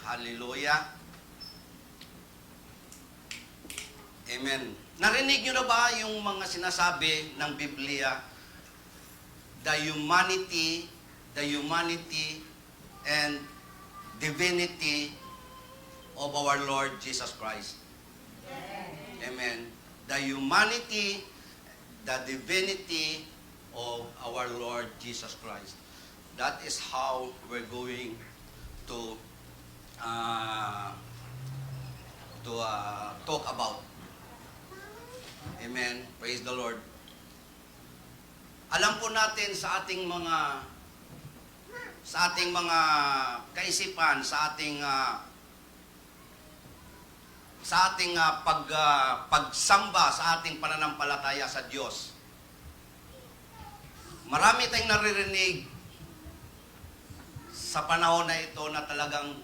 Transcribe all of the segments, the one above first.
Hallelujah. Amen. Narinig nyo na ba yung mga sinasabi ng Biblia? The humanity and divinity of our Lord Jesus Christ. Amen. The humanity, the divinity of our Lord Jesus Christ. That is how we're going to talk about. Amen. Praise the Lord. Alam po natin sa ating mga kaisipan, sa ating pagsamba, sa ating pananampalataya sa Diyos. Marami tayong naririnig sa panahon na ito na talagang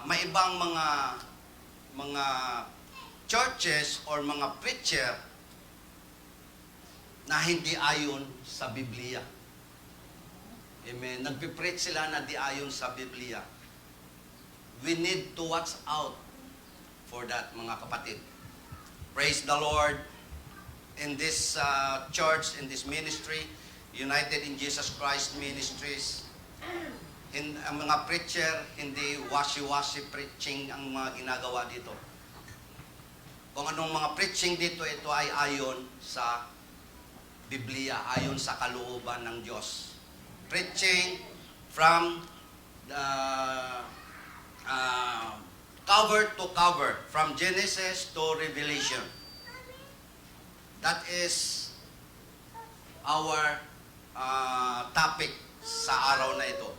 may ibang mga churches or mga preacher na hindi ayon sa Biblia. Amen. Nagpipreach sila na di ayon sa Biblia. We need to watch out for that, mga kapatid. Praise the Lord. In this church, in this ministry, United in Jesus Christ Ministries, ang mga preacher, hindi washi-washi preaching ang mga ginagawa dito. Kung anong mga preaching dito, ito ay ayon sa Biblia, ayon sa kalooban ng Diyos. Preaching from the cover to cover, from Genesis to Revelation. That is our topic sa araw na ito.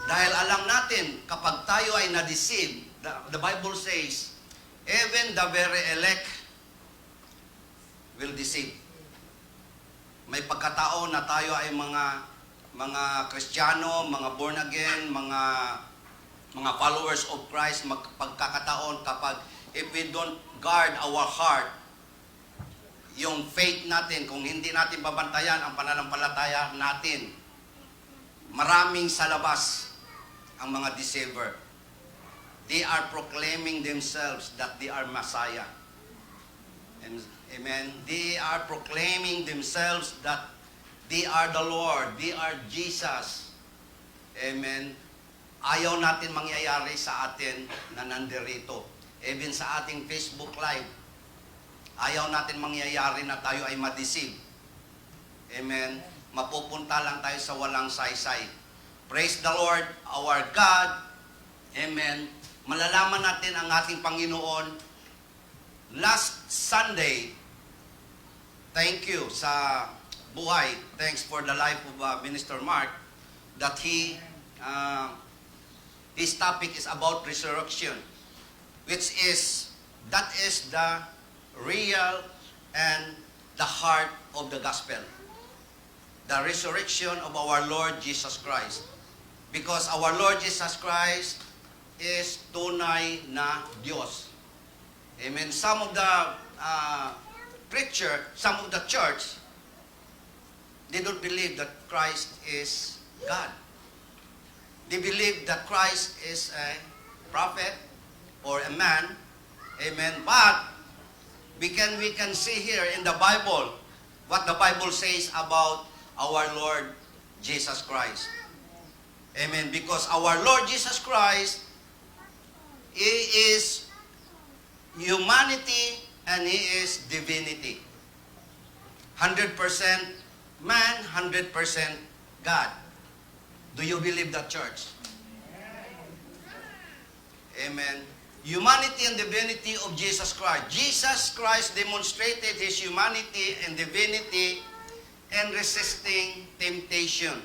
Dahil alam natin, kapag tayo ay na-deceive, the Bible says, even the very elect will deceive. May pagkataon na tayo ay mga Kristiyano, mga born again, mga followers of Christ, pagkakataon kapag if we don't guard our heart, yung faith natin, kung hindi natin babantayan ang pananampalataya natin, maraming sa labas ang mga deceiver. They are proclaiming themselves that they are Messiah. Amen. They are proclaiming themselves that they are the Lord. They are Jesus. Amen. Ayaw natin mangyayari sa atin na nandirito. Even sa ating Facebook Live, ayaw natin mangyayari na tayo ay ma-deceive. Amen. Mapupunta lang tayo sa walang saysay. Praise the Lord, our God. Amen. Malalaman natin ang ating Panginoon. Last Sunday, thank you sa buhay. Thanks for the life of Minister Mark, that his topic is about resurrection, that is the real and the heart of the gospel. The resurrection of our Lord Jesus Christ. Because our Lord Jesus Christ is tunay na Diyos. Amen. Some of the preacher, some of the church, they don't believe that Christ is God. They believe that Christ is a prophet or a man. Amen. But we can see here in the Bible what the Bible says about our Lord Jesus Christ. Amen. Because our Lord Jesus Christ, He is humanity and He is divinity. 100% man, 100% God. Do you believe that, church? Amen. Humanity and divinity of Jesus Christ. Jesus Christ demonstrated His humanity and divinity and resisting temptation.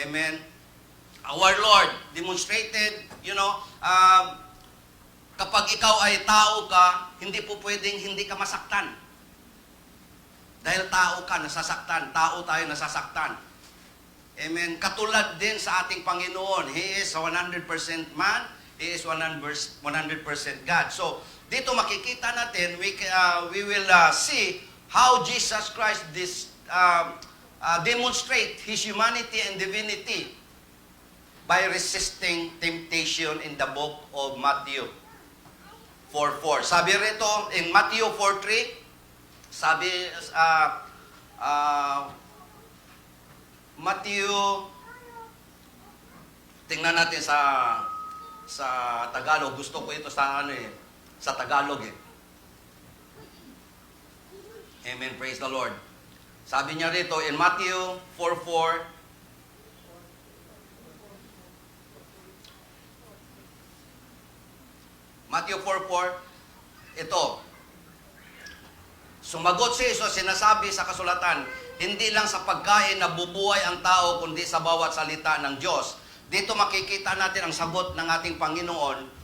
Amen. Our Lord demonstrated, kapag ikaw ay tao ka, hindi po pwedeng hindi ka masaktan. Dahil tao ka, nasasaktan. Tao tayo, nasasaktan. Amen. Katulad din sa ating Panginoon. He is 100% man. He is 100% God. So, dito makikita natin, we will see how Jesus Christ demonstrate His humanity and divinity. by resisting temptation in the book of Matthew 4:4. Sabi rito in Matthew 4:3, sabi Matthew, tingnan natin sa Tagalog. Gusto ko ito sa sa Tagalog eh. Amen, praise the Lord. Sabi niya rito in Matthew 4:4, Matthew 4:4, ito. Sumagot si Jesus, sinasabi sa kasulatan, hindi lang sa pagkain nabubuhay ang tao, kundi sa bawat salita ng Diyos. Dito makikita natin ang sagot ng ating Panginoon.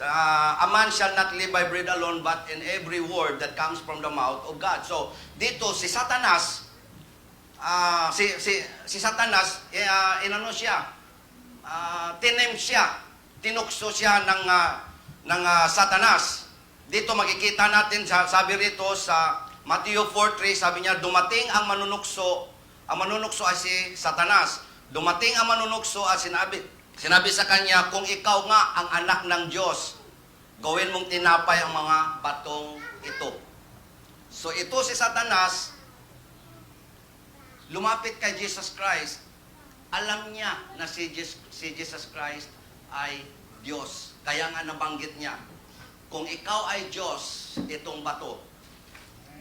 A man shall not live by bread alone, but in every word that comes from the mouth of God. So, dito si Satanas, si Satanas, inano siya, tinempt siya, tinukso siya ng Satanas. Dito makikita natin, sabi rito sa Matthew 4:3, sabi niya, dumating ang manunukso ay si Satanas. Dumating ang manunukso at sinabi sa kanya, kung ikaw nga ang anak ng Diyos, gawin mong tinapay ang mga batong ito. So ito si Satanas, lumapit kay Jesus Christ, alam niya na si Jesus Christ ay Diyos. Kaya nga nabanggit niya, kung ikaw ay Diyos, itong bato,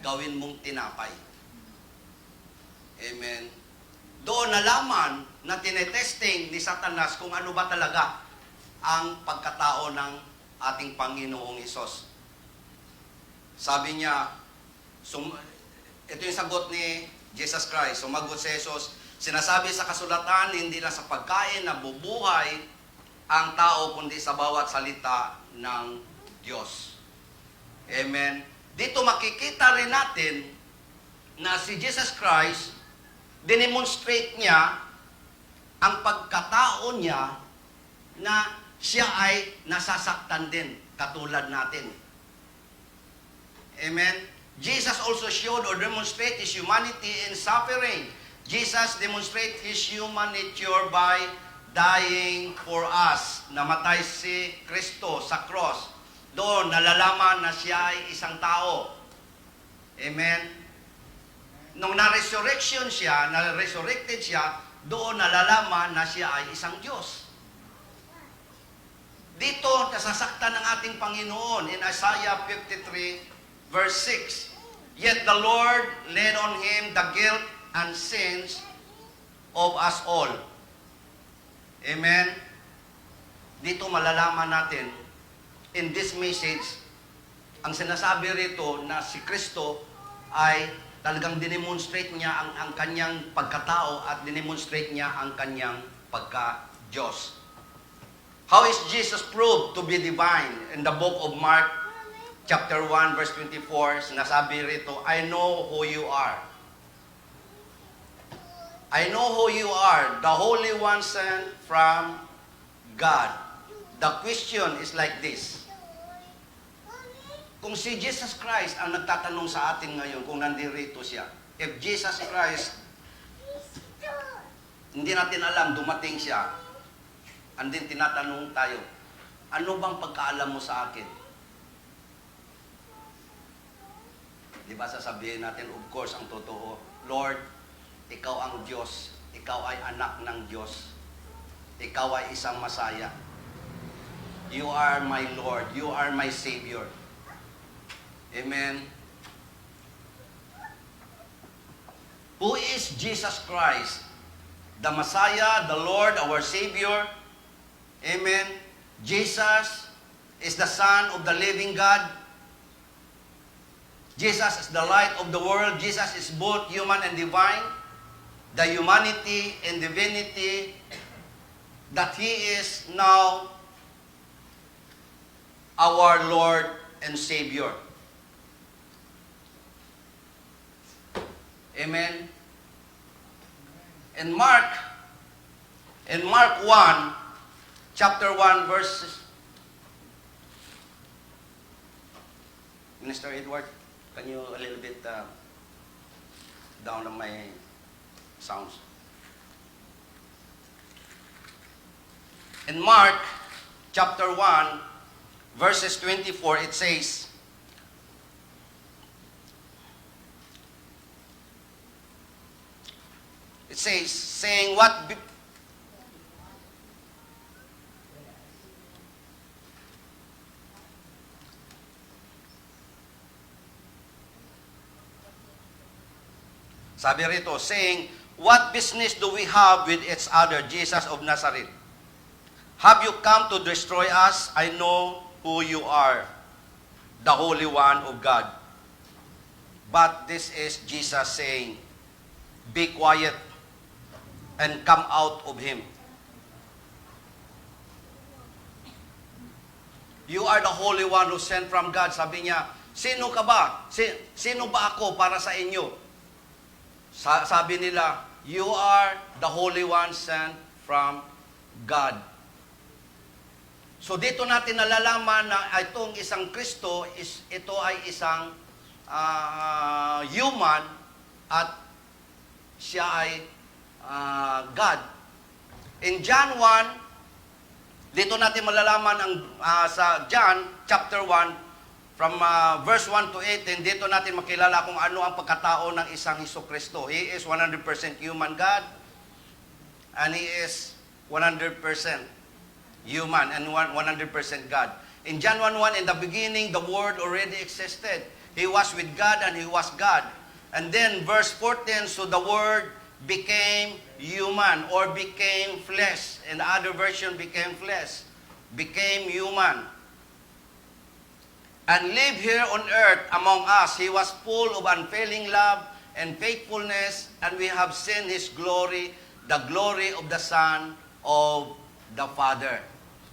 gawin mong tinapay. Amen. Doon nalaman na tinetesting ni Satanas kung ano ba talaga ang pagkatao ng ating Panginoong Hesus. Sabi niya, ito yung sagot ni Jesus Christ. Sumagot si Jesus, sinasabi sa kasulatan, hindi lang sa pagkain na bubuhay ang tao, kundi sa bawat salita ng Diyos. Amen. Dito makikita rin natin na si Jesus Christ, dinemonstrate niya ang pagkatao niya na siya ay nasasaktan din, katulad natin. Amen? Jesus also showed or demonstrated His humanity in suffering. Jesus demonstrated His human nature by dying for us. Namatay si Kristo sa cross. Doon nalalaman na siya ay isang tao. Amen? Nung na-resurrection siya, na-resurrected siya, doon nalalaman na siya ay isang Diyos. Dito, nasasaktan ng ating Panginoon in Isaiah 53, verse 6. Yet the Lord laid on Him the guilt and sins of us all. Amen? Dito malalaman natin, in this message, ang sinasabi rito na si Kristo ay talagang dinemonstrate niya ang kanyang pagkatao at dinemonstrate niya ang kanyang pagka-Diyos. How is Jesus proved to be divine? In the book of Mark, chapter 1, verse 24, sinasabi rito, I know who you are. I know who you are, the Holy One sent from God. The question is like this. Kung si Jesus Christ ang nagtatanong sa atin ngayon, kung nandirito siya, if Jesus Christ, hindi natin alam, dumating siya, and then tinatanong tayo, ano bang pagkaalam mo sa akin? Di ba sasabihin natin, of course, ang totoo, Lord, ikaw ang Diyos, ikaw ay anak ng Diyos, ikaw ay isang Masaya. You are my Lord, you are my Savior. Amen. Who is Jesus Christ? The Messiah, the Lord, our Savior. Amen. Jesus is the Son of the living God. Jesus is the light of the world. Jesus is both human and divine. The humanity and divinity that He is now our Lord and Savior. Amen. In Mark 1, chapter 1, verse... Minister Edward, can you a little bit down on my sounds? In Mark chapter 1, verses 24, it says, saying what sabi rito, saying, what business do we have with each other, Jesus of Nazareth? Have you come to destroy us? I know who you are, the Holy One of God. But this is Jesus saying, be quiet and come out of him. You are the Holy One who sent from God. Sabi niya, sino ka ba? Sino ba ako para sa inyo? Sabi nila, you are the Holy One sent from God. So dito natin nalalaman na itong isang Kristo, ito ay isang human at siya ay God. In John 1, dito natin malalaman ang sa John chapter 1, from verse 1 to 8, and dito natin makilala kung ano ang pagkatao ng isang Hesukristo. He is 100% human God, and He is 100% human and 100% God. In John 1:1, in the beginning, the Word already existed. He was with God and He was God. And then verse 14, so the Word became human or became flesh. In the other version, became flesh, became human, and lived here on earth among us. He was full of unfailing love and faithfulness, and we have seen His glory, the glory of the Son of the Father.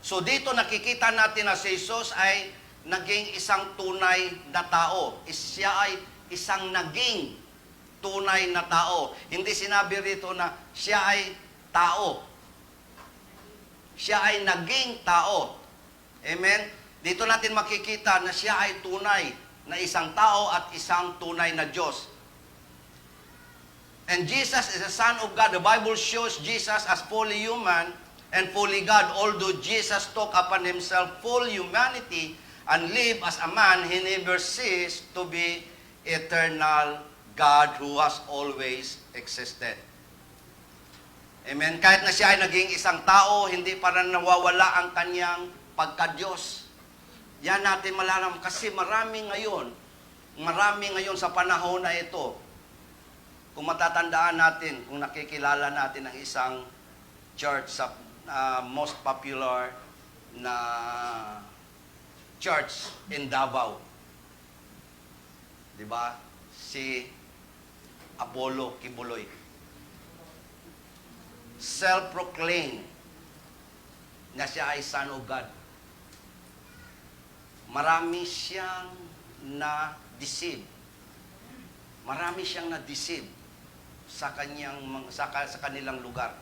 So dito nakikita natin na si Jesus ay naging isang tunay na tao. Siya ay isang naging tunay na tao. Hindi sinabi rito na siya ay tao. Siya ay naging tao. Amen? Dito natin makikita na siya ay tunay na isang tao at isang tunay na Diyos. And Jesus is the Son of God. The Bible shows Jesus as fully human and fully God. Although Jesus took upon Himself full humanity and lived as a man, He never ceased to be eternal God who has always existed. Amen? Kahit na siya ay naging isang tao, hindi pa rin nawawala ang kanyang pagka-Diyos. Yan natin malalam kasi marami ngayon sa panahon na ito. Kung matatandaan natin, kung nakikilala natin ang isang church sa most popular na church in Davao. 'Di ba? Si Apollo Kibuloy. Self-proclaimed na siya ay Son of God. Marami siyang na-deceive. Marami siyang na-deceive sa kanilang lugar.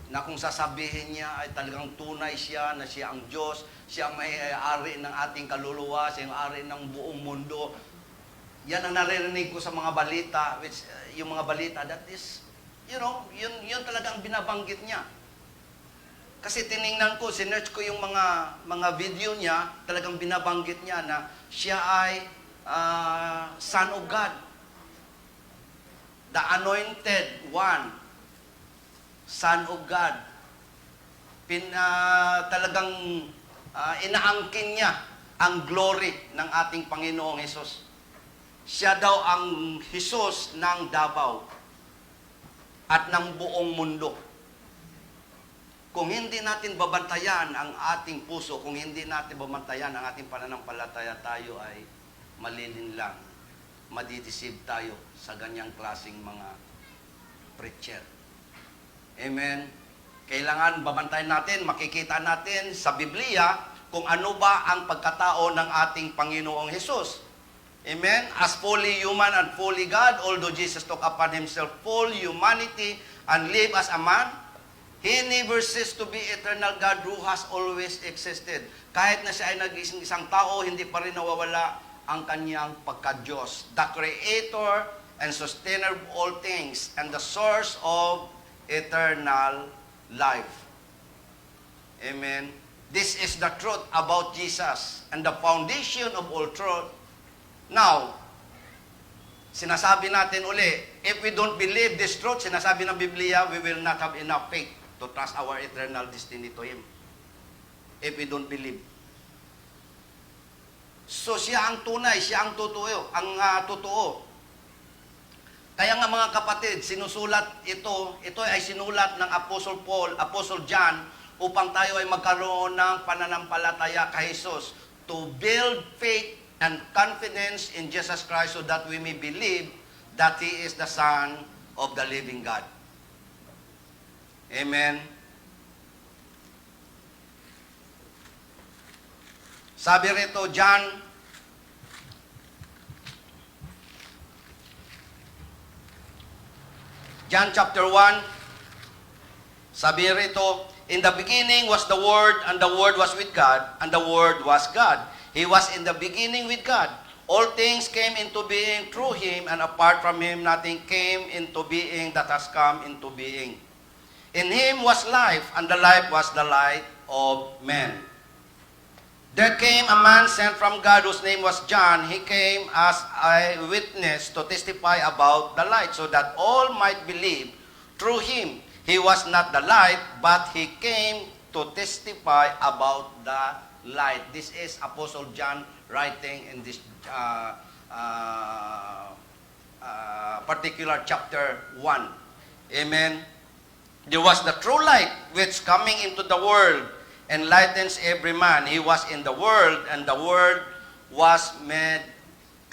Na kung sasabihin niya ay talagang tunay siya na siya ang Diyos, siya ang may-ari ng ating kaluluwa, siya ang may-ari ng buong mundo. Yan ang naririnig ko sa mga balita, which yung mga balita that is, yun talagang binabanggit niya. Kasi tiningnan ko, sinearch ko yung mga video niya, talagang binabanggit niya na siya ay Son of God. The Anointed One. Son of God. Talagang inaangkin niya ang glory ng ating Panginoong Hesus. Siya daw ang Hesus ng Davao at ng buong mundo. Kung hindi natin babantayan ang ating puso, kung hindi natin babantayan ang ating pananampalataya, tayo ay malilinlang, madideceive tayo sa ganyang klaseng mga preacher. Amen? Kailangan babantayan natin, makikita natin sa Biblia kung ano ba ang pagkatao ng ating Panginoong Hesus. Amen? As fully human and fully God, although Jesus took upon Himself full humanity and lived as a man, He never ceased to be eternal God who has always existed. Kahit na siya ay naging isang tao, hindi pa rin nawawala ang kanyang pagka-Diyos. The Creator and Sustainer of all things and the source of eternal life. Amen. This is the truth about Jesus and the foundation of all truth. Now, sinasabi natin uli, if we don't believe this truth, sinasabi ng Biblia, we will not have enough faith to trust our eternal destiny to Him. If we don't believe. So, siya ang tunay, siya ang totoo, totoo. Kaya nga mga kapatid, sinusulat ito ay sinulat ng Apostle Paul, Apostle John, upang tayo ay magkaroon ng pananampalataya kay Jesus to build faith and confidence in Jesus Christ so that we may believe that He is the Son of the living God. Amen. Sabi rito, John chapter 1, sabi rito, in the beginning was the Word, and the Word was with God, and the Word was God. He was in the beginning with God. All things came into being through Him, and apart from Him, nothing came into being that has come into being. In Him was life, and the life was the light of men. There came a man sent from God whose name was John. He came as a witness to testify about the light, so that all might believe through Him. He was not the light, but He came to testify about the light. This is Apostle John writing in this particular chapter 1. Amen. There was the true light which coming into the world enlightens every man. He was in the world, and the world was made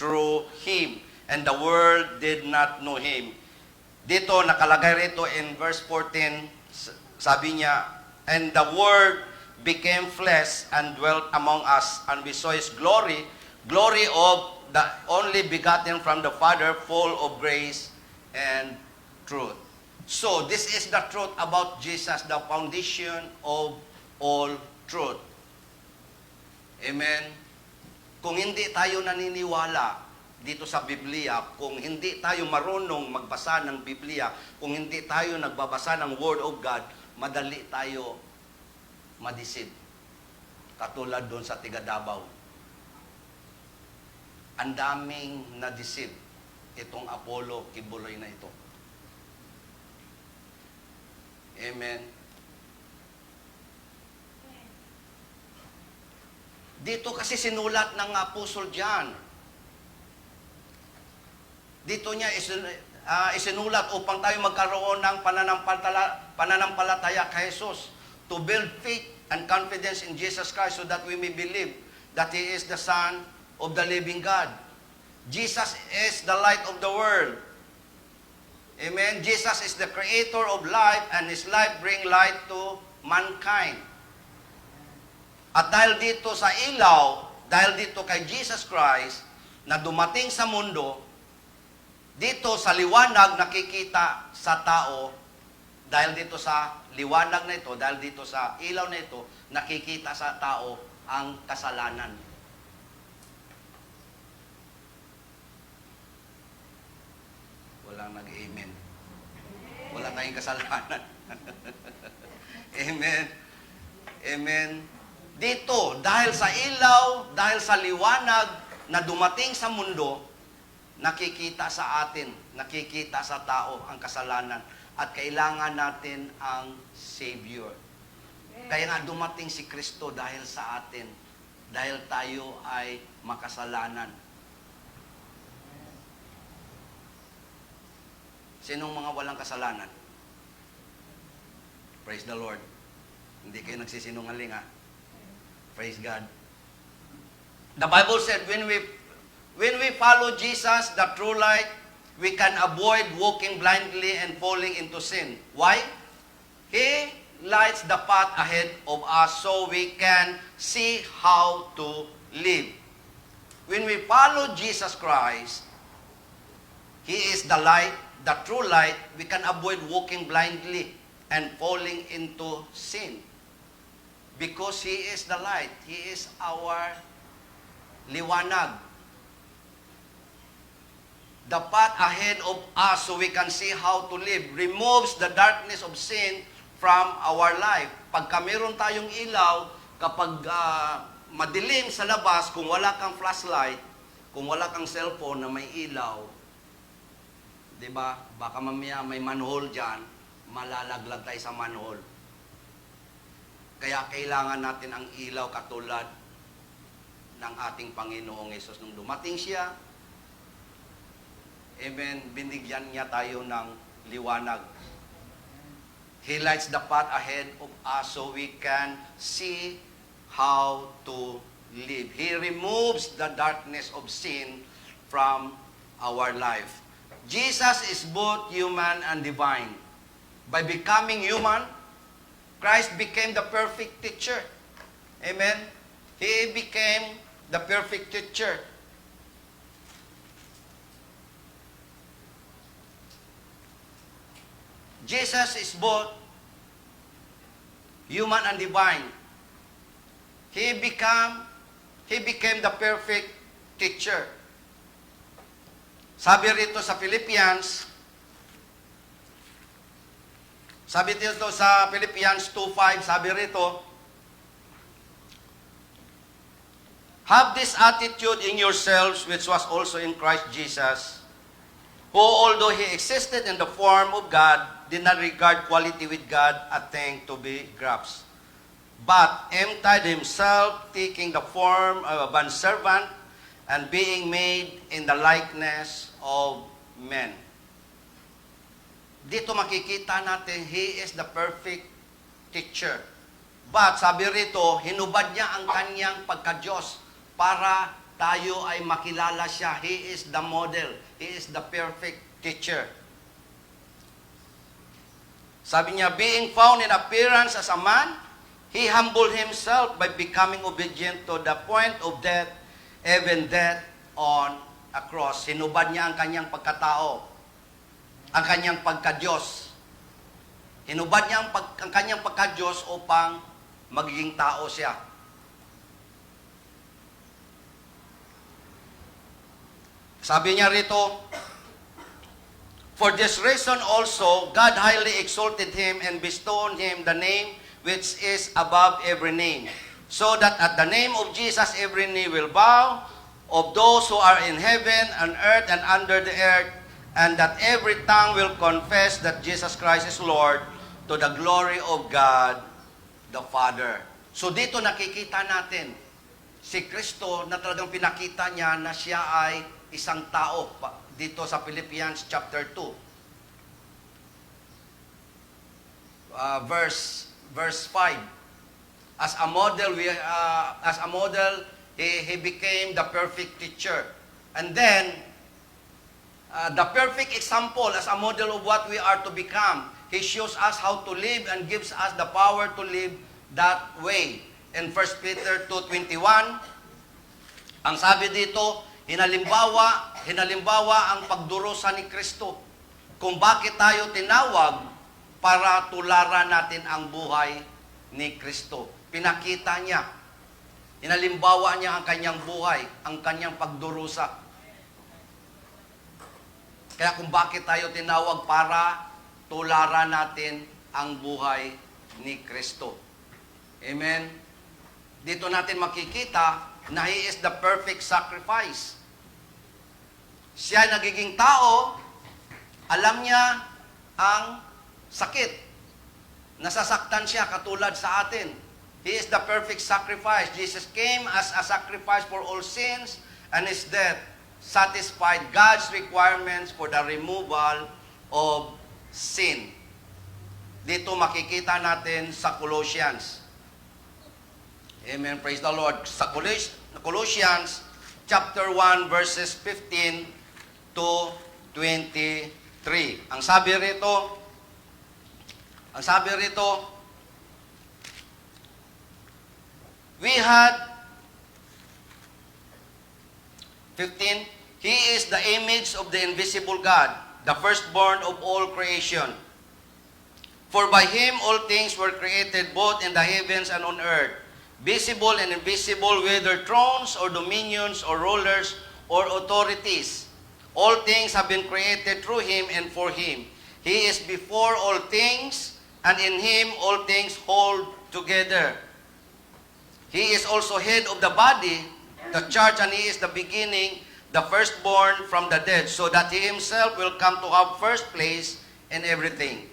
through Him, and the world did not know Him. Dito, nakalagay rito in verse 14, sabi niya, and the Word became flesh and dwelt among us, and we saw His glory, glory of the only begotten from the Father, full of grace and truth. So, this is the truth about Jesus, the foundation of all truth. Amen. Kung hindi tayo naniniwala dito sa Biblia, kung hindi tayo marunong magbasa ng Biblia, kung hindi tayo nagbabasa ng Word of God, madali tayo madisip. Katulad doon sa Tiga Davao. Ang daming nadisip itong Apollo Kibuloy na ito. Amen. Dito kasi sinulat ng Apostle John. Dito niya isinulat upang tayo magkaroon ng pananampalataya kay Jesus, to build faith and confidence in Jesus Christ so that we may believe that He is the Son of the living God. Jesus is the light of the world. Amen. Jesus is the creator of life, and His life bring light to mankind. At dahil dito sa ilaw, dahil dito kay Jesus Christ, na dumating sa mundo, dito sa liwanag nakikita sa tao, dahil dito sa liwanag na ito, dahil dito sa ilaw na ito, nakikita sa tao ang kasalanan. Walang nag-amen. Wala tayong kasalanan. Amen. Amen. Dito, dahil sa ilaw, dahil sa liwanag na dumating sa mundo, nakikita sa atin, nakikita sa tao ang kasalanan at kailangan natin ang Savior. Kaya nga dumating si Kristo dahil sa atin, dahil tayo ay makasalanan. Sinong mga walang kasalanan? Praise the Lord. Hindi kayo nagsisinungaling, ha? Praise God. The Bible said, when we follow Jesus, the true light, we can avoid walking blindly and falling into sin. Why? He lights the path ahead of us so we can see how to live. When we follow Jesus Christ, He is the light, the true light. We can avoid walking blindly and falling into sin. Because He is the light. He is our liwanag. The path ahead of us so we can see how to live removes the darkness of sin from our life. Pagka meron tayong ilaw, kapag madilim sa labas, kung wala kang flashlight, kung wala kang cellphone na may ilaw, di ba? Baka mamaya may manhole dyan, malalaglag tayo sa manhole. Kaya kailangan natin ang ilaw katulad ng ating Panginoong Hesus. Nung dumating siya, amen, binigyan niya tayo ng liwanag. He lights the path ahead of us so we can see how to live. He removes the darkness of sin from our life. Jesus is both human and divine. By becoming human, Christ became the perfect teacher. Amen? He became the perfect teacher. Jesus is both human and divine. He became the perfect teacher. Sabi rito sa Philippians 2:5, sabi rito, have this attitude in yourselves which was also in Christ Jesus, who although he existed in the form of God, did not regard equality with God a thing to be grasped, but emptied himself, taking the form of a bondservant, and being made in the likeness of men. Dito makikita natin, he is the perfect teacher. But sabi rito, hinubad niya ang kanyang pagka-Diyos para tayo ay makilala siya. He is the model. He is the perfect teacher. Sabi niya, being found in appearance as a man, he humbled himself by becoming obedient to the point of death, even death on a cross. Hinubad niya ang kanyang pagkatao, ang kanyang pagka-Diyos. Hinubad niya ang kanyang pagka-Diyos upang magiging tao siya. Sabi niya rito, for this reason also, God highly exalted him and bestowed on him the name which is above every name, so that at the name of Jesus every knee will bow, of those who are in heaven and earth and under the earth, and that every tongue will confess that Jesus Christ is Lord, to the glory of God the Father. So dito nakikita natin si Kristo na talagang pinakita niya na siya ay isang tao. Dito sa Philippians chapter 2, verse 5. As a model, he became the perfect teacher. And then the perfect example as a model of what we are to become. He shows us how to live and gives us the power to live that way. In 1 Peter 2:21, ang sabi dito, hinalimbawa ang pagdurusa ni Kristo. Kung bakit tayo tinawag para tularan natin ang buhay ni Kristo. Pinakita niya. Hinalimbawa niya ang kanyang buhay, ang kanyang pagdurusa. Kaya kung bakit tayo tinawag para tularan natin ang buhay ni Kristo. Amen? Dito natin makikita na He is the perfect sacrifice. Siya nagiging tao, alam niya ang sakit. Nasasaktan siya katulad sa atin. He is the perfect sacrifice. Jesus came as a sacrifice for all sins, and His death satisfied God's requirements for the removal of sin. Dito makikita natin sa Colossians. Amen. Praise the Lord. Sa Colossians chapter 1 verses 15 to 23. Ang sabi rito, we had 15, He is the image of the invisible God, the firstborn of all creation. For by Him all things were created, both in the heavens and on earth, visible and invisible, whether thrones or dominions or rulers or authorities. All things have been created through Him and for Him. He is before all things, and in him all things hold together. He is also head of the body, the church, and he is the beginning, the firstborn from the dead, so that he himself will come to have first place in everything.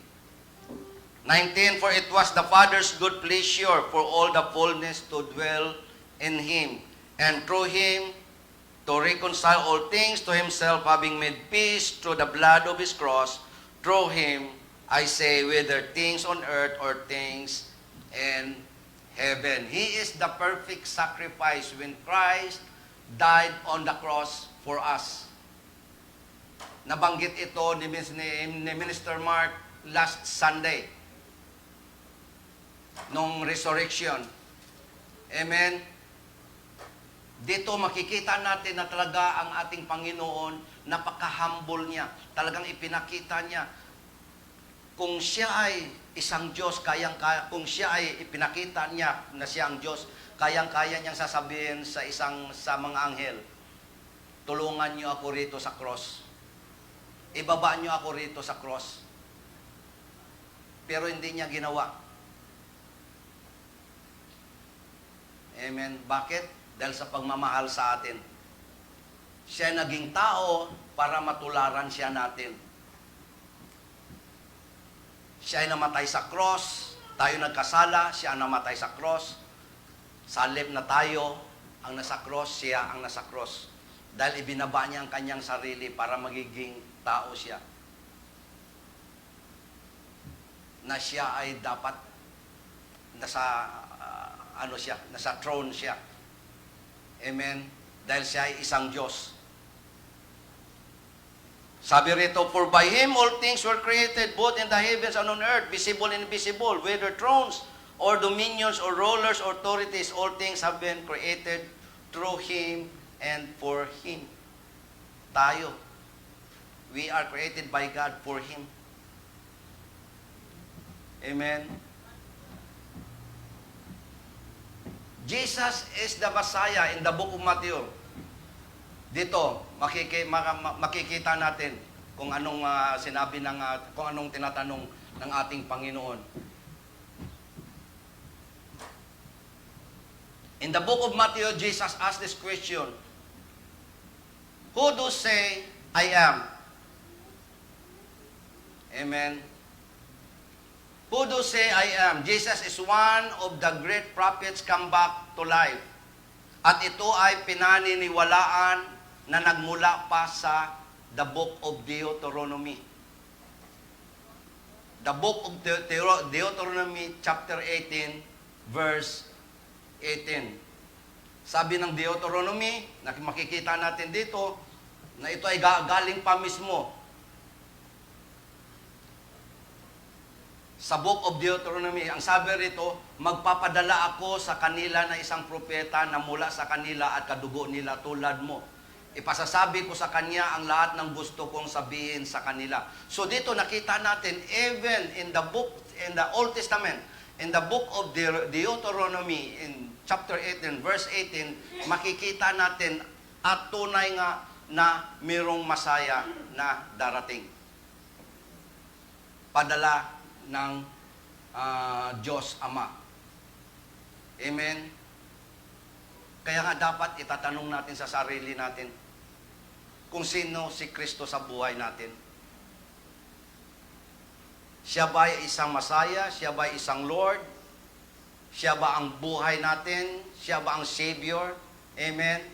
19, for it was the Father's good pleasure for all the fullness to dwell in him, and through him to reconcile all things to himself, having made peace through the blood of his cross. Through him, I say, whether things on earth or things in heaven. He is the perfect sacrifice when Christ died on the cross for us. Nabanggit ito ni Minister Mark last Sunday, nung resurrection. Amen? Dito makikita natin na talaga ang ating Panginoon, napaka-humble niya. Talagang ipinakita niya, kung siya ay isang Diyos, kung siya ay ipinakita niya na siya ang Diyos, kayang-kaya niyang sasabihin sa mga anghel, tulungan niyo ako rito sa cross. Ibaba niyo ako rito sa cross. Pero hindi niya ginawa. Amen. Bakit? Dahil sa pagmamahal sa atin. Siya naging tao para matularan siya natin. Siya ay namatay sa cross, tayo nagkasala, siya ang namatay sa cross. Sa halip na tayo ang nasa cross, siya ang nasa cross. Dahil ibinaba niya ang kanyang sarili para magiging tao siya. Na siya ay dapat nasa nasa throne siya. Amen. Dahil siya ay isang Diyos. Sabi rito, for by him all things were created, both in the heavens and on earth, visible and invisible, whether thrones or dominions or rulers or authorities, all things have been created through him and for him. Tayo. We are created by God for him. Amen. Jesus is the Messiah in the book of Matthew. Dito, makikita natin kung anong sinabi kung anong tinatanong ng ating Panginoon. In the book of Matthew, Jesus asked this question, who do say I am? Amen. Who do say I am? Jesus is one of the great prophets come back to life. At ito ay pinaniniwalaan na nagmula pa sa the book of Deuteronomy. The book of Deuteronomy chapter 18 verse 18. Sabi ng Deuteronomy, makikita natin dito, na ito ay galing pa mismo sa book of Deuteronomy. Ang sabi rito, magpapadala ako sa kanila na isang propeta na mula sa kanila at kadugo nila tulad mo. Ipasasabi ko sa kanya ang lahat ng gusto kong sabihin sa kanila. So dito nakita natin, even in the Old Testament, in the book of Deuteronomy, in chapter 18, verse 18, makikita natin at tunay nga na mayroong Masaya na darating. Padala ng Diyos Ama. Amen? Kaya nga dapat itatanong natin sa sarili natin kung sino si Kristo sa buhay natin. Siya ba ay isang Masaya? Siya ba ay isang Lord? Siya ba ang buhay natin? Siya ba ang Savior? Amen?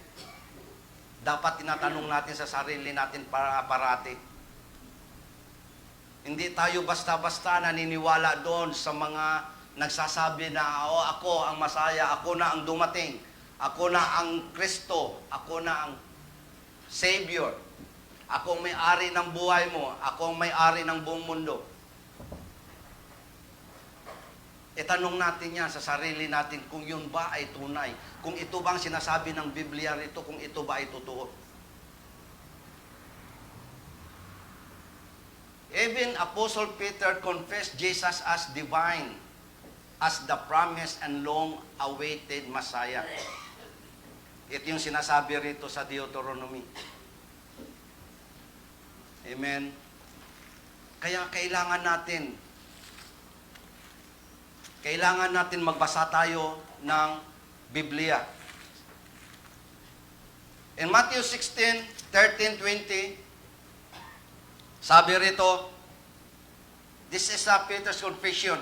Dapat tinatanong natin sa sarili natin parati. Hindi tayo basta-basta naniniwala doon sa mga nagsasabi na, ako ang Masaya, ako na ang dumating, ako na ang Kristo, ako na ang Savior, ako ang may-ari ng buhay mo, ako ang may-ari ng buong mundo. Itanong natin yan sa sarili natin kung yun ba ay tunay, kung ito ba ang sinasabi ng Biblia rito, kung ito ba ay totoo. Even Apostle Peter confessed Jesus as divine, as the promised and long-awaited Messiah. Ito yung sinasabi rito sa Deuteronomy. Amen. Kaya kailangan natin kailangan natin magbasa tayo ng Biblia. In Matthew 16, 13, 20, sabi rito, this is Peter's confession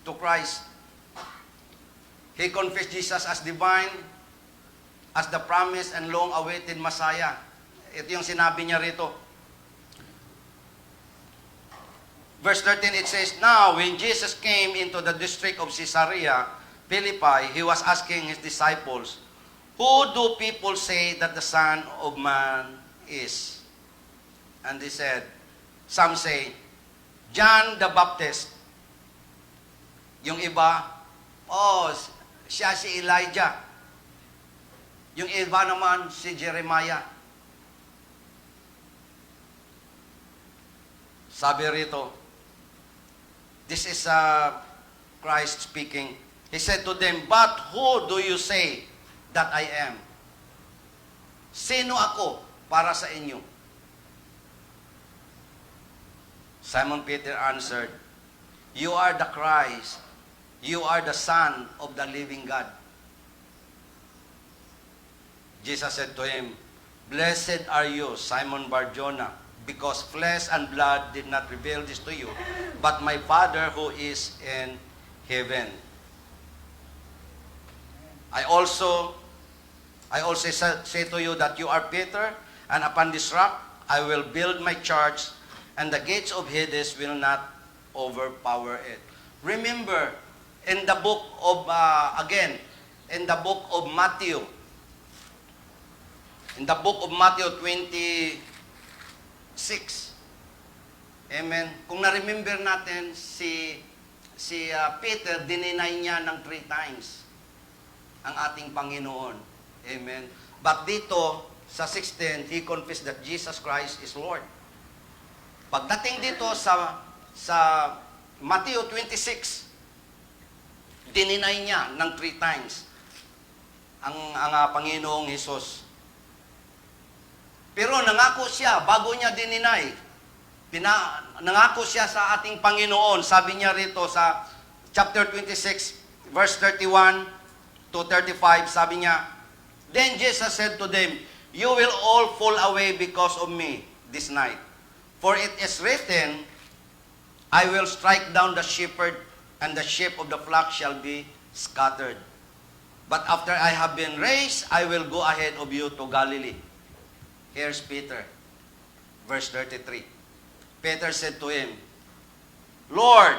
to Christ. He confessed Jesus as divine, as the promised and long-awaited Messiah. Ito yung sinabi niya rito. Verse 13, it says, now, when Jesus came into the district of Caesarea Philippi, he was asking his disciples, who do people say that the Son of Man is? And they said, some say, John the Baptist. Yung iba, siya si Elijah. Yung iba naman, si Jeremiah. Sabi rito, this is Christ speaking. He said to them, but who do you say that I am? Sino ako para sa inyo? Simon Peter answered, you are the Christ. You are the Son of the living God. Jesus said to him, blessed are you, Simon Bar-Jonah, because flesh and blood did not reveal this to you, but my Father who is in heaven. I also say to you that you are Peter, and upon this rock I will build my church, and the gates of Hades will not overpower it. Remember, in the book of, in the book of Matthew 26, amen, kung na-remember natin, si Peter, dininay niya ng 3 times ang ating Panginoon. Amen. But dito, sa 16, he confessed that Jesus Christ is Lord. Pagdating dito sa Matthew 26, dininay niya ng 3 times ang Panginoong Hesus. Pero nangako siya bago niya dininay. Nangako siya sa ating Panginoon. Sabi niya rito sa chapter 26, verse 31 to 35, sabi niya, then Jesus said to them, you will all fall away because of me this night. For it is written, I will strike down the shepherd, and the sheep of the flock shall be scattered. But after I have been raised, I will go ahead of you to Galilee. Here's Peter, verse 33. Peter said to him, Lord,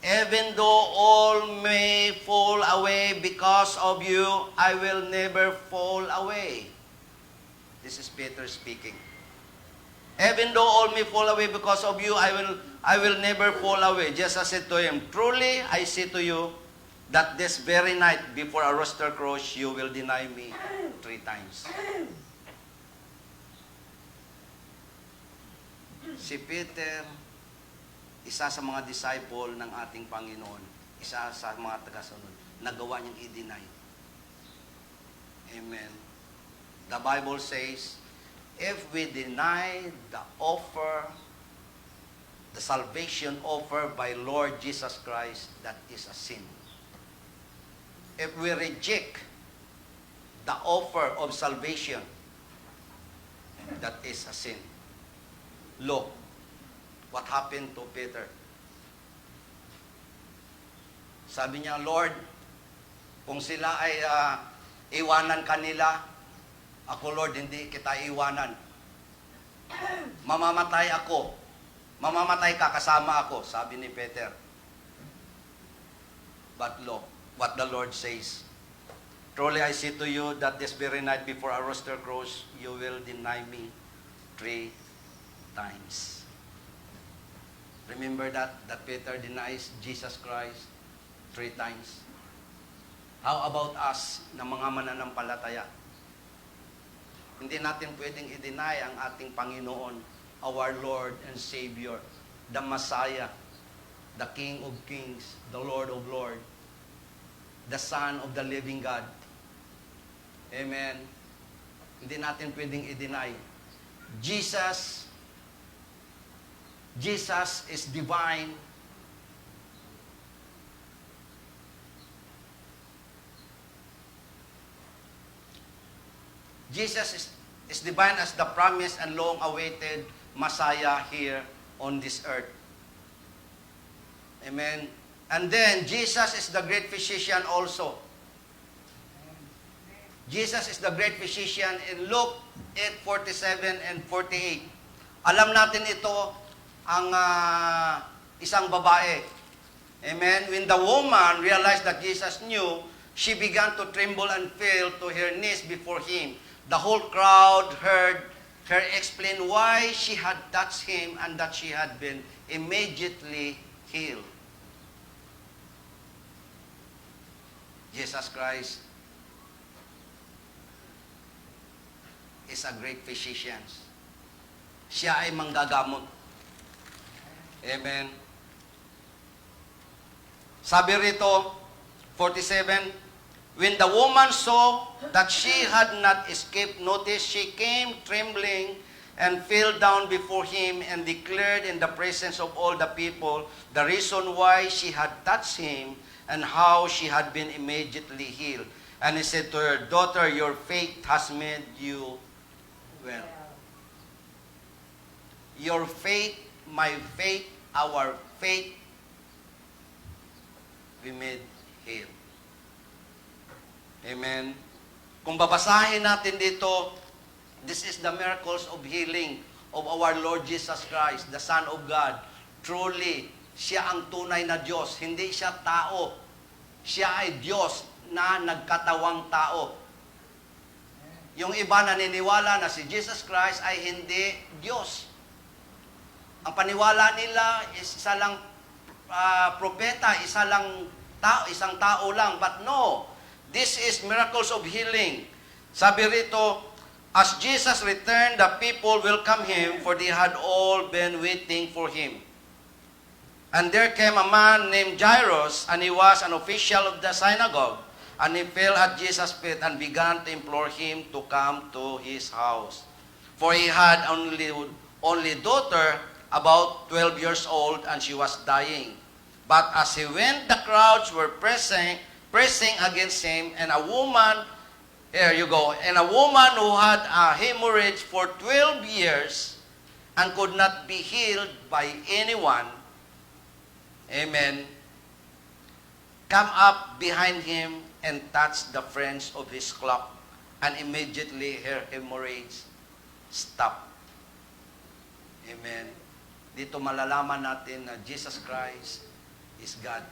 even though all may fall away because of you, I will never fall away. This is Peter speaking. Even though all may fall away because of you, I will never fall away. Jesus said to him, truly I say to you that this very night before a rooster crows, you will deny me 3 times. Si Peter, isa sa mga disciple ng ating Panginoon, isa sa mga tagasunod, nagawa niyang i-deny. Amen. The Bible says, if we deny the offer, the salvation offered by Lord Jesus Christ, that is a sin. If we reject the offer of salvation, that is a sin. Look, what happened to Peter? Sabi niya, Lord, kung sila ay iwanan kanila, ako, Lord, hindi kita iwanan. Mamamatay ako. Mamamatay ka, kasama ako, sabi ni Peter. But look, what the Lord says. Truly I say to you that this very night before a rooster crows, you will deny me 3 times. Remember that Peter denies Jesus Christ 3 times. How about us na mga mananampalataya? Hindi natin pwedeng i-deny ang ating Panginoon, our Lord and Savior, the Messiah, the King of Kings, the Lord of Lords, the Son of the living God. Amen. Hindi natin pwedeng i-deny. Jesus is divine. Jesus is divine as the promised and long-awaited Messiah here on this earth. Amen. And then, Jesus is the great physician also. Jesus is the great physician in Luke 8:47 and 48. Alam natin ito, ang isang babae. Amen. When the woman realized that Jesus knew, she began to tremble and fell to her knees before him. The whole crowd heard her explain why she had touched him and that she had been immediately healed. Jesus Christ is a great physician. Siya ay manggagamot. Amen. Sabi rito, 47, when the woman saw that she had not escaped notice, she came trembling and fell down before him and declared in the presence of all the people the reason why she had touched him and how she had been immediately healed. And he said to her, "Daughter, your faith has made you well." Your faith, my faith, our faith, we made healed. Amen. Kung babasahin natin dito, this is the miracles of healing of our Lord Jesus Christ, the Son of God. Truly, siya ang tunay na Diyos. Hindi siya tao. Siya ay Diyos na nagkatawang tao. Yung iba naniniwala na si Jesus Christ ay hindi Diyos. Ang paniwala nila is isa lang propeta, isang tao lang. But no, this is miracles of healing. Sabi rito, as Jesus returned, the people welcomed him, for they had all been waiting for him. And there came a man named Jairus, and he was an official of the synagogue. And he fell at Jesus' feet and began to implore him to come to his house. For he had only daughter, about 12 years old, and she was dying. But as he went, the crowds were pressing against him, and a woman, here you go, and a woman who had a hemorrhage for 12 years and could not be healed by anyone, amen, come up behind him and touched the fringe of his cloak, and immediately her hemorrhage stopped. Amen. Dito malalaman natin na Jesus Christ is God.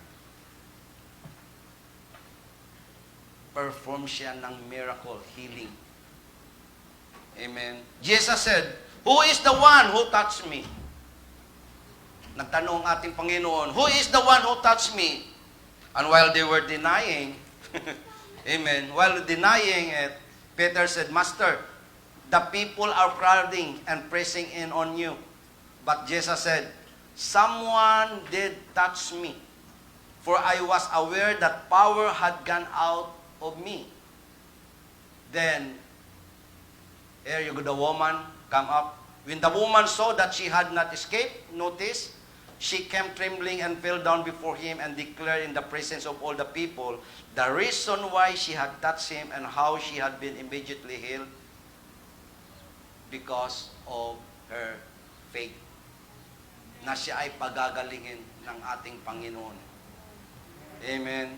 Perform siya ng miracle, healing. Amen. Jesus said, "Who is the one who touched me?" Nagtanong ating Panginoon, "Who is the one who touched me?" And while they were denying, amen, while denying it, Peter said, "Master, the people are crowding and pressing in on you." But Jesus said, "Someone did touch me, for I was aware that power had gone out of me." Then, here you go, the woman come up. When the woman saw that she had not escaped, notice, she came trembling and fell down before him and declared in the presence of all the people the reason why she had touched him and how she had been immediately healed, because of her faith, na siya ay pagagalingin ng ating Panginoon. Amen.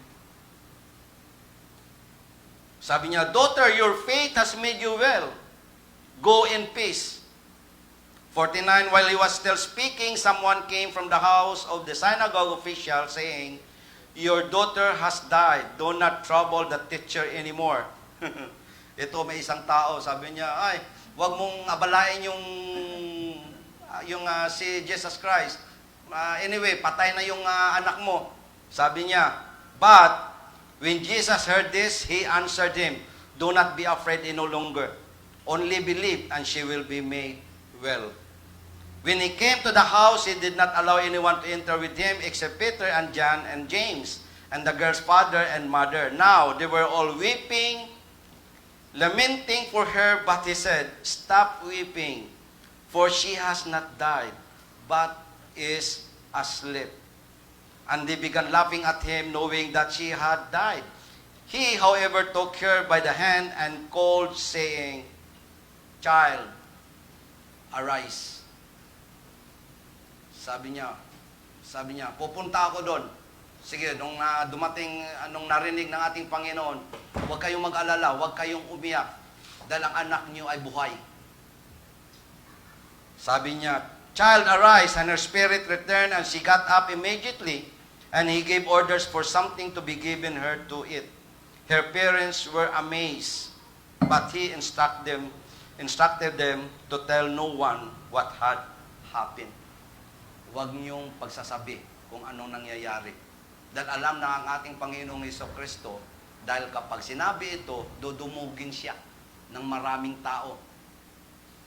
Sabi niya, "Daughter, your faith has made you well. Go in peace." 49, while he was still speaking, someone came from the house of the synagogue official saying, "Your daughter has died. Do not trouble the teacher anymore." Ito, may isang tao, sabi niya, "Ay, wag mong abalain yung si Jesus Christ. Anyway, patay na yung anak mo." Sabi niya, but when Jesus heard this, he answered him, "Do not be afraid any longer. Only believe, and she will be made well." When he came to the house, he did not allow anyone to enter with him except Peter and John and James and the girl's father and mother. Now they were all weeping, lamenting for her, but he said, "Stop weeping, for she has not died, but is asleep." And they began laughing at him, knowing that she had died. He, however, took her by the hand and called, saying, Child, arise. Sabi niya, pupunta ako doon. Sige, nung narinig ng ating Panginoon, huwag kayong mag-alala, huwag kayong umiyak, dahil ang anak niyo ay buhay. Sabi niya, Child, arise, and her spirit returned, and she got up immediately, and he gave orders for something to be given her to eat. Her parents were amazed, but he instructed them to tell no one what had happened. Huwag niyong pagsasabi kung anong nangyayari. Dahil alam na ang ating Panginoong Jesucristo, dahil kapag sinabi ito, dudumugin siya ng maraming tao.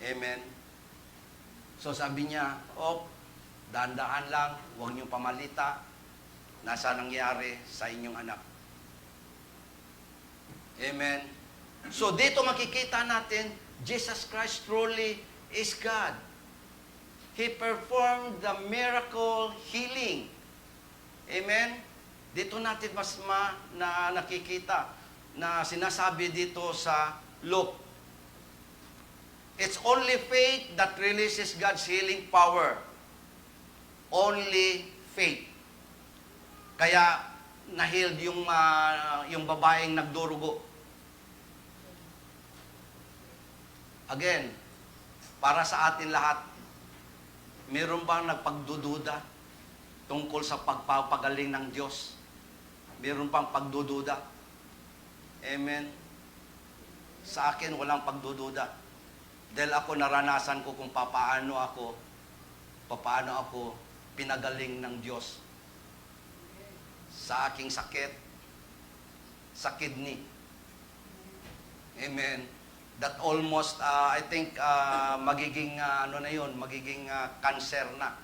Amen. So sabi niya, dahan-dahan lang, huwag niyong pamalita, nasa nangyari sa inyong anak. Amen. So dito makikita natin, Jesus Christ truly is God. He performed the miracle healing. Amen. Dito natin mas nakikita na sinasabi dito sa Luke. It's only faith that releases God's healing power. Only faith. Kaya na-healed yung babaeng nagdurugo. Again, para sa atin lahat, meron bang nagpagdududa tungkol sa pagpapagaling ng Diyos? Meron bang pagdududa? Amen. Sa akin, walang pagdududa. Dahil ako naranasan ko kung papaano ako pinagaling ng Diyos sa aking sakit, sa kidney. Amen. That almost, I think, magiging cancer na.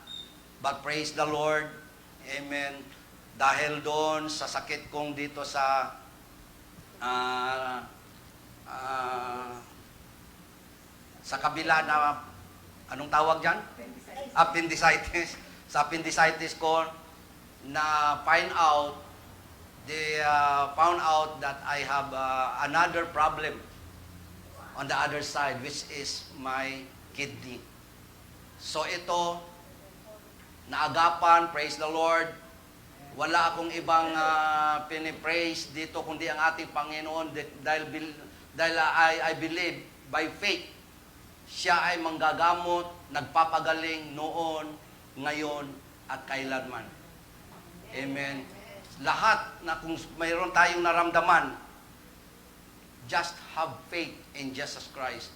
But praise the Lord, amen, dahil doon sa sakit kong dito sa, sa kabila na, anong tawag dyan? Appendicitis. Sa appendicitis ko, na they found out that I have another problem on the other side, which is my kidney. So ito, naagapan, praise the Lord. Wala akong ibang pinipraise dito, kundi ang ating Panginoon, dahil I believe, by faith, siya ay manggagamot, nagpapagaling noon, ngayon, at kailanman. Amen. Lahat na kung mayroon tayong naramdaman, just have faith in Jesus Christ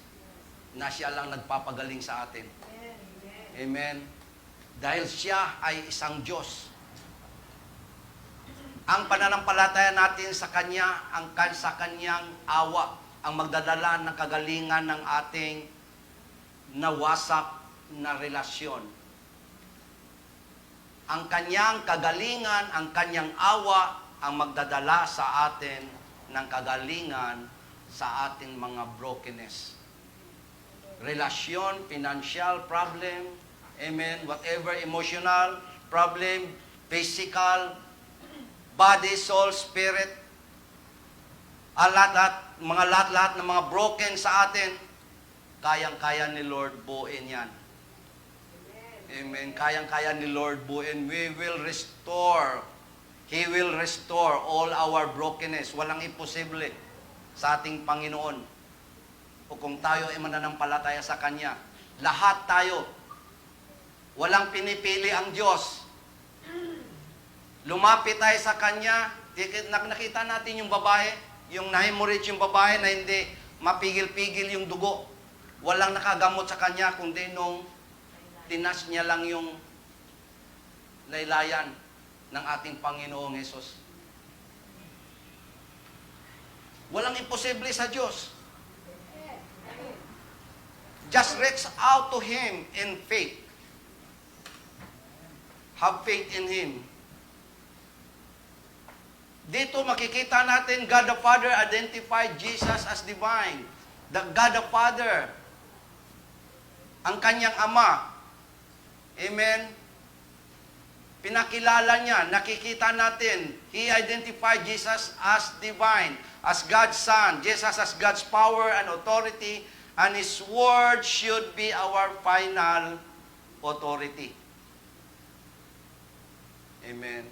na siya lang nagpapagaling sa atin. Amen. Dahil siya ay isang Diyos. Ang pananampalataya natin sa Kanya, sa Kanyang awa, ang magdadala ng kagalingan ng ating nawasak na relasyon. Ang Kanyang kagalingan, ang Kanyang awa, ang magdadala sa atin ng kagalingan sa ating mga brokenness. Relasyon, financial problem, amen, whatever, emotional problem, physical, body, soul, spirit, lahat ng mga broken sa atin, kayang-kaya ni Lord buuin yan. Amen. Kayang-kaya ni Lord buuin. We will restore. He will restore all our brokenness. Walang imposible sa ating Panginoon. O kung tayo ay mananampalataya sa Kanya, lahat tayo, walang pinipili ang Diyos. Lumapit tayo sa Kanya. Nakita natin yung babae, yung na-hemorrhage yung babae na hindi mapigil-pigil yung dugo. Walang nakagamot sa Kanya, kundi nung tinas niya lang yung laylayan ng ating Panginoong Hesus. Walang imposible sa Diyos. Just reach out to Him in faith. Have faith in Him. Dito makikita natin God the Father identified Jesus as divine. The God the Father, ang Kanyang Ama. Amen. pinakilala niya, nakikita natin, He identified Jesus as divine, as God's Son, Jesus as God's power and authority, and His word should be our final authority. Amen.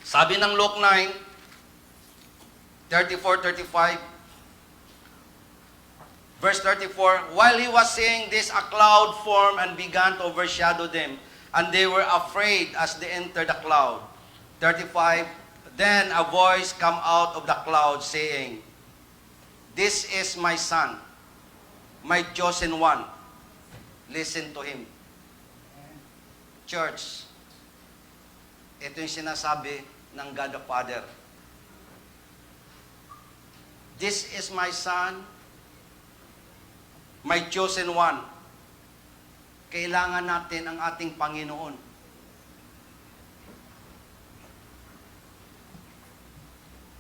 Sabi ng Luke 9, 34-35, verse 34, while he was saying this, a cloud formed and began to overshadow them, and they were afraid as they entered the cloud. 35, then a voice came out of the cloud saying, this is my son, my chosen one. Listen to him. Church, ito yung sinasabi ng God the Father. This is my son, my chosen one. Kailangan natin ang ating Panginoon.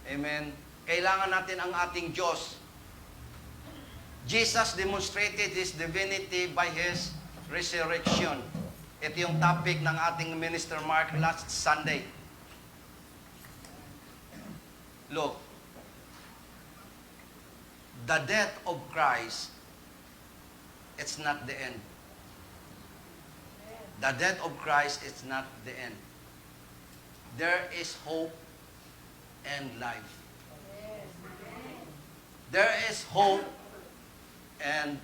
Amen. Kailangan natin ang ating Diyos. Jesus demonstrated His divinity by His resurrection. Ito yung topic ng ating Minister Mark last Sunday. Look, the death of Christ, it's not the end. The death of Christ is not the end. There is hope and life. There is hope and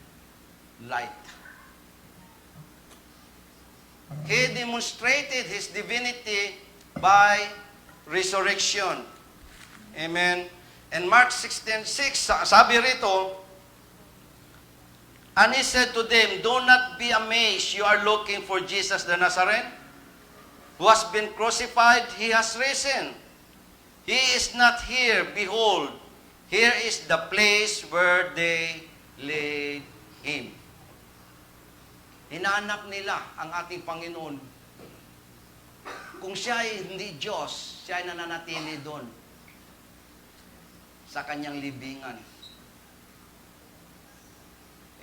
light. He demonstrated His divinity by resurrection. Amen. And Mark 16:6, sabi rito, and He said to them, do not be amazed, you are looking for Jesus the Nazarene, who has been crucified. He has risen. He is not here. Behold, here is the place where they laid Him. Hinahanap nila ang ating Panginoon. Kung siya ay hindi Diyos, siya ay nananatili doon sa kanyang libingan.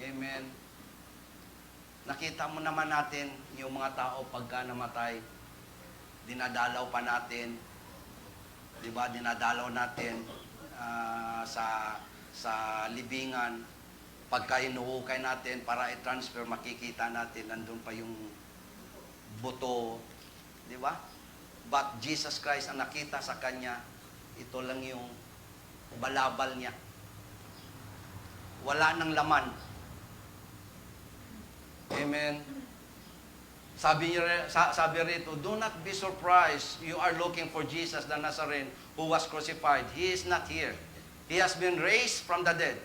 Amen. Nakita mo naman natin yung mga tao pagka namatay, dinadalaw pa natin, di ba? Dinadalaw natin sa libingan. Pagka hinuhukay natin para i-transfer, makikita natin, nandun pa yung buto, di ba? But Jesus Christ, ang nakita sa Kanya, ito lang yung balabal niya. Wala nang laman. Amen. Sabi rito, do not be surprised. You are looking for Jesus the Nazarene who was crucified. He is not here. He has been raised from the dead.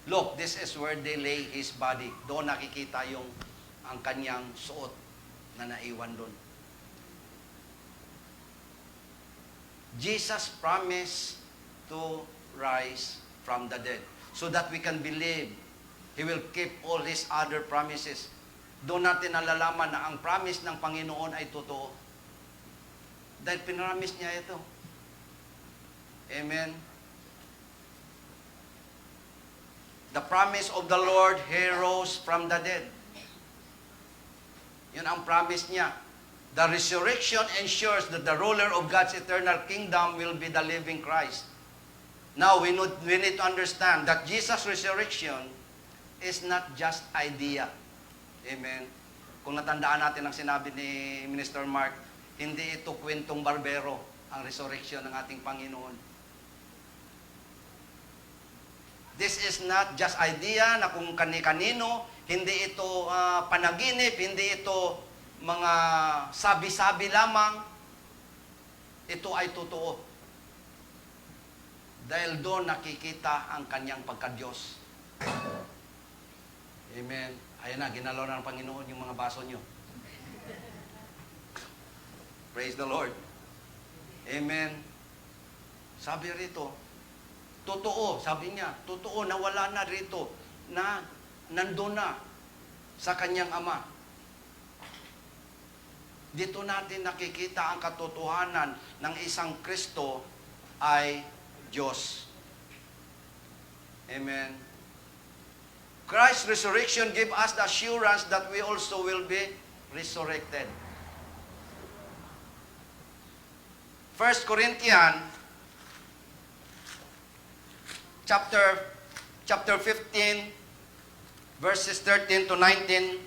Look, this is where they lay His body. Doon nakikita ang kanyang suot na naiwan doon. Jesus promised to rise from the dead so that we can believe He will keep all His other promises. Doon natin nalalaman na ang promise ng Panginoon ay totoo. Dahil pinramis niya ito. Amen. The promise of the Lord, He rose from the dead. Yun ang promise niya. The resurrection ensures that the ruler of God's eternal kingdom will be the living Christ. Now, we need to understand that Jesus' resurrection is not just idea. Amen. Kung natandaan natin ang sinabi ni Minister Mark, hindi ito kwentong barbero ang resurrection ng ating Panginoon. This is not just idea na kung kani-kanino, hindi ito panaginip, hindi ito mga sabi-sabi lamang. Ito ay totoo. Dahil doon nakikita ang kanyang pagka-Diyos. Amen. Ayan na, ginalaw na ng Panginoon yung mga baso nyo. Praise the Lord. Amen. Sabi rito, totoo, sabi niya, totoo na wala na rito, na nandun na sa kanyang Ama. Dito natin nakikita ang katotohanan ng isang Kristo ay Diyos. Amen. Christ's resurrection gave us the assurance that we also will be resurrected. 1 Corinthians chapter 15 verses 13 to 19.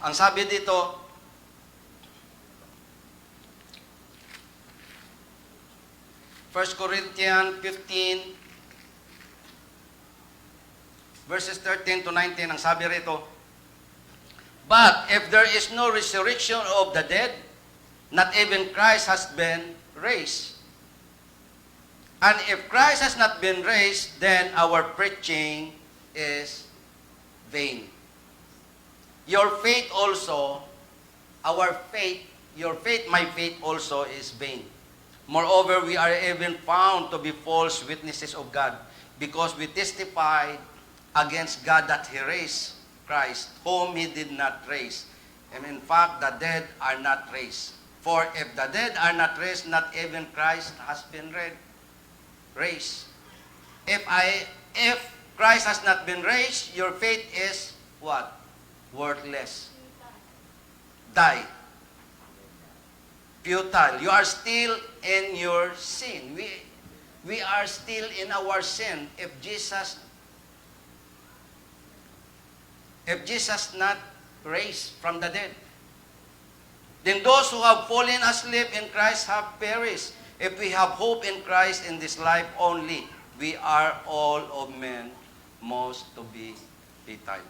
Ang sabi dito, First Corinthians 15 verses 13 to 19, ang sabi rito, but if there is no resurrection of the dead, not even Christ has been raised. And if Christ has not been raised, then our preaching is vain. Your faith also, my faith also is vain. Moreover, we are even found to be false witnesses of God, because we testify against God that He raised Christ, whom He did not raise. And in fact, the dead are not raised. For if the dead are not raised, not even Christ has been raised. If Christ has not been raised, your faith is what? Worthless. Die. Futile. You are still in your sin. We are still in our sin. If Jesus not raised from the dead, then those who have fallen asleep in Christ have perished. If we have hope in Christ in this life only, we are all of men most to be futile.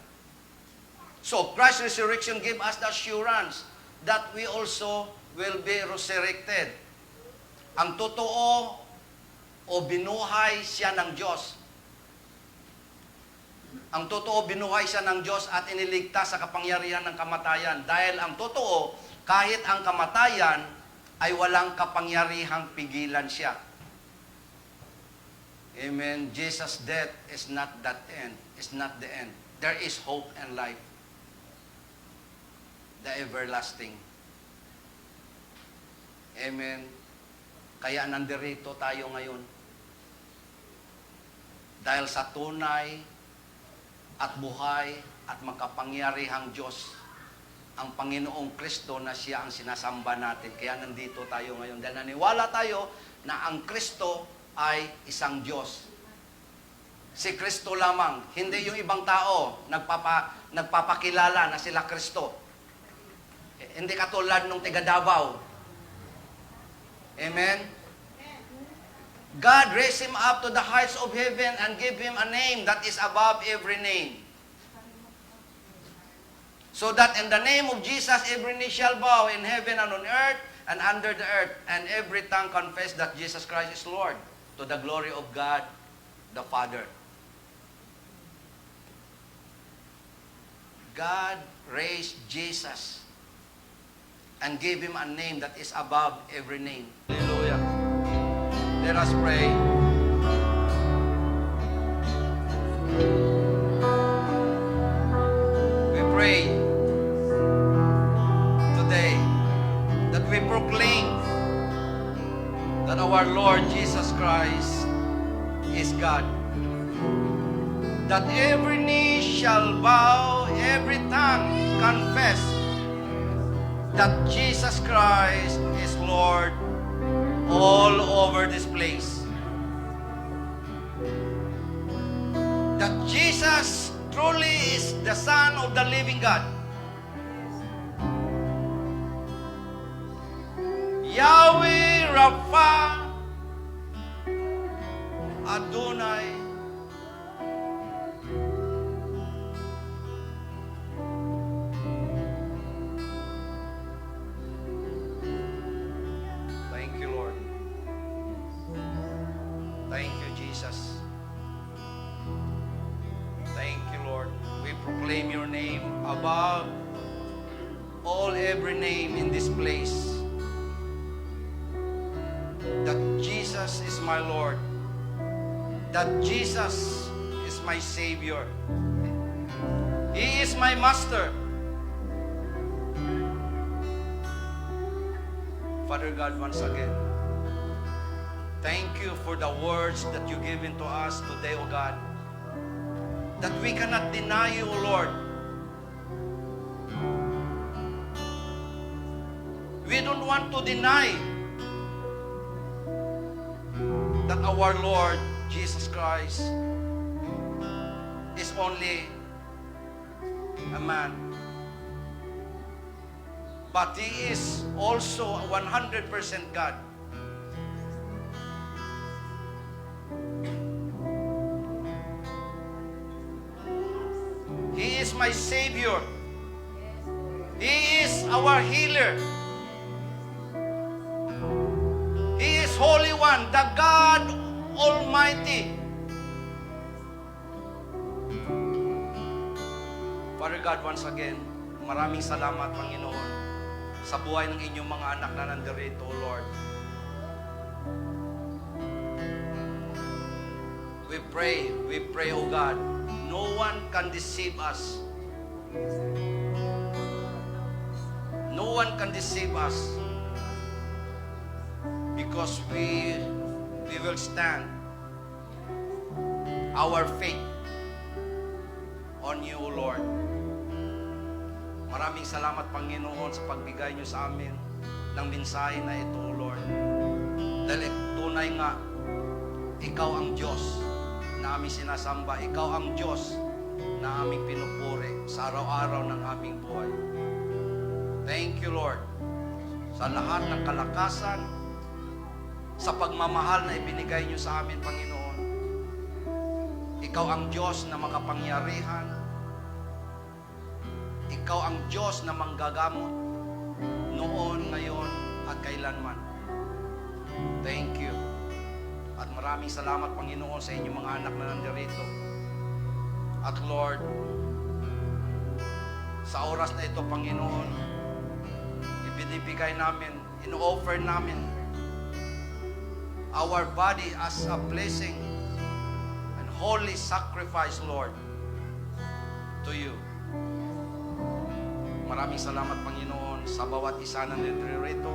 So Christ's resurrection gave us the assurance that we also will be resurrected. Ang totoo o binuhay siya ng Diyos. Ang totoo, binuhay siya ng Diyos at iniligtas sa kapangyarihan ng kamatayan. Dahil ang totoo, kahit ang kamatayan ay walang kapangyarihang pigilan siya. Amen. Jesus' death is not that end. It's not the end. There is hope and life. The everlasting. Amen. Kaya nandirito tayo ngayon. Dahil sa tunay at buhay at makapangyarihang Diyos, ang Panginoong Kristo na siya ang sinasamba natin. Kaya nandito tayo ngayon. Dahil naniwala tayo na ang Kristo ay isang Diyos. Si Kristo lamang. Hindi yung ibang tao nagpapakilala na sila Kristo. Hindi katulad nung taga Davao. Amen? God raised Him up to the heights of heaven and gave Him a name that is above every name. So that in the name of Jesus, every knee shall bow in heaven and on earth and under the earth, and every tongue confess that Jesus Christ is Lord, to the glory of God the Father. God raised Jesus and gave Him a name that is above every name. Hallelujah. Let us pray. We pray today that we proclaim that our Lord Jesus Christ is God. That every knee shall bow, every tongue confess that Jesus Christ is Lord all over this place. That Jesus truly is the Son of the living God. Yahweh Rapha Adonai. Thank you, Lord. Thank you, Jesus. Thank you, Lord. We proclaim your name above every name in this place. That Jesus is my Lord. That Jesus is my Savior. He is my Master. Father God, once again, thank you for the words that you given to us today, O God. that we cannot deny you, O Lord. We don't want to deny that our Lord Jesus Christ is only a man. But He is also 100% God. He is my Savior. He is our healer. He is Holy One, the God Almighty. Father God, once again, maraming salamat, Panginoon, sa buhay ng inyong mga anak na nandirito, Lord. We pray, O God, no one can deceive us. No one can deceive us because we will stand our faith on you, O Lord. Maraming salamat, Panginoon, sa pagbigay niyo sa amin ng mensahe na ito, O Lord. Dahil tunay nga, Ikaw ang Diyos na aming sinasamba. Ikaw ang Diyos na aming pinupuri sa araw-araw ng aming buhay. Thank you, Lord, sa lahat ng kalakasan, sa pagmamahal na ibinigay niyo sa amin, Panginoon. Ikaw ang Diyos na makapangyarihan. Ikaw ang Diyos na manggagamot noon, ngayon, at kailanman. Thank you. At maraming salamat, Panginoon, sa inyong mga anak na nandirito. At Lord, sa oras na ito, Panginoon, ibinibigay namin, ino-offer namin our body as a blessing and holy sacrifice, Lord, to you. Maraming salamat, Panginoon, sa bawat isa na nandito.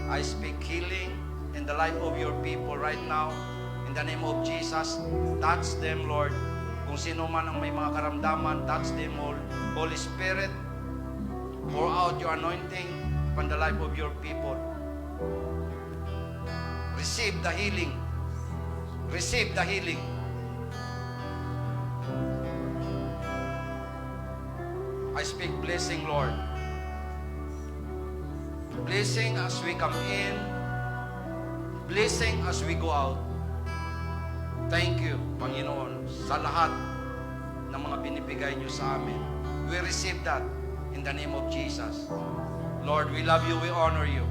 I speak healing in the life of your people right now. In the name of Jesus, touch them, Lord. Kung sino man ang may mga karamdaman, touch them all. Holy Spirit, pour out your anointing upon the life of your people. Receive the healing. Receive the healing. I speak blessing, Lord. Blessing as we come in. Blessing as we go out. Thank you, Panginoon, sa lahat ng mga binibigay niyo sa amin. We receive that in the name of Jesus. Lord, we love you, we honor you.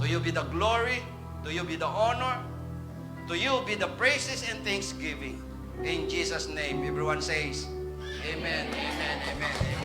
To you be the glory, to you be the honor, to you be the praises and thanksgiving. In Jesus' name, everyone says, Amen, amen, amen.